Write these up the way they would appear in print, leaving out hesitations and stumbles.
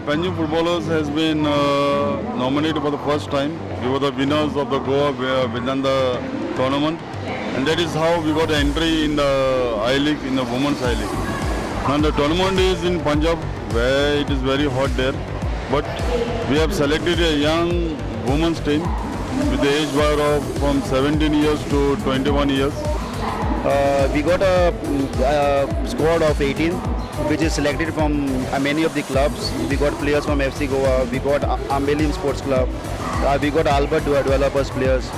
Panjim footballers has been nominated for the first time. We were the winners of the Goa Vedanta tournament, and that is how we got entry in the I-League, in the Women's I-League. Now the tournament is in Punjab, where it is very hot there, but we have selected a young women's team with the age bar of from 17 years to 21 years. We got a squad of 18, which is selected from many of the clubs. We got players from FC Goa, we got Ambelim Sports Club, we got Albert Developers players.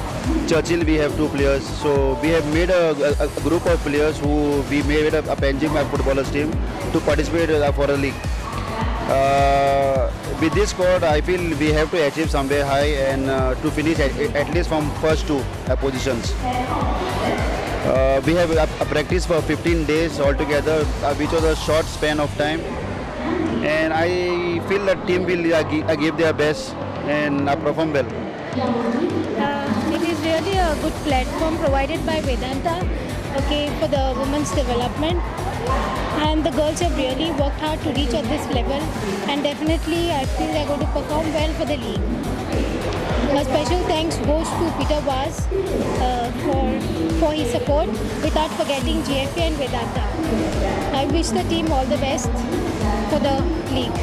Churchill, we have 2 players. So we have made a group of players who we made a Panjim footballers team to participate for a league. With this squad, I feel we have to achieve somewhere high and to finish at least from first 2 positions. We have a practice for 15 days altogether, which was a short span of time, and I feel the team will give their best and perform well. It is really a good platform provided by Vedanta, okay, for the women's development, and the girls have really worked hard to reach at this level, and definitely I feel they are going to perform well for the league. A special thanks goes to Peter Vaz for his support, without forgetting GFA and Vedanta. I wish the team all the best for the league.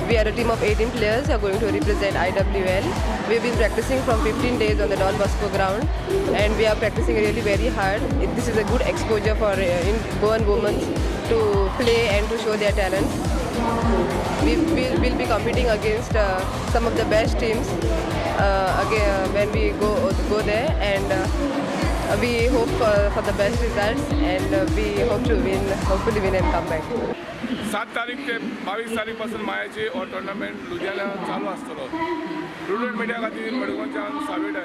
We are a team of 18 players who are going to represent IWL. We've been practicing from 15 days on the Don Bosco ground, and we are practicing really very hard. This is a good exposure for Goan women to play and to show their talent. We will be competing against some of the best teams again when we go there, and we hope for the best results, and we hope to hopefully win and come back. 7 तारीख ते 22 तारीखपासून मायाची और tournament Ludhiana चालू आसतलो. Student media खातीर मडगांवच्यान सावेड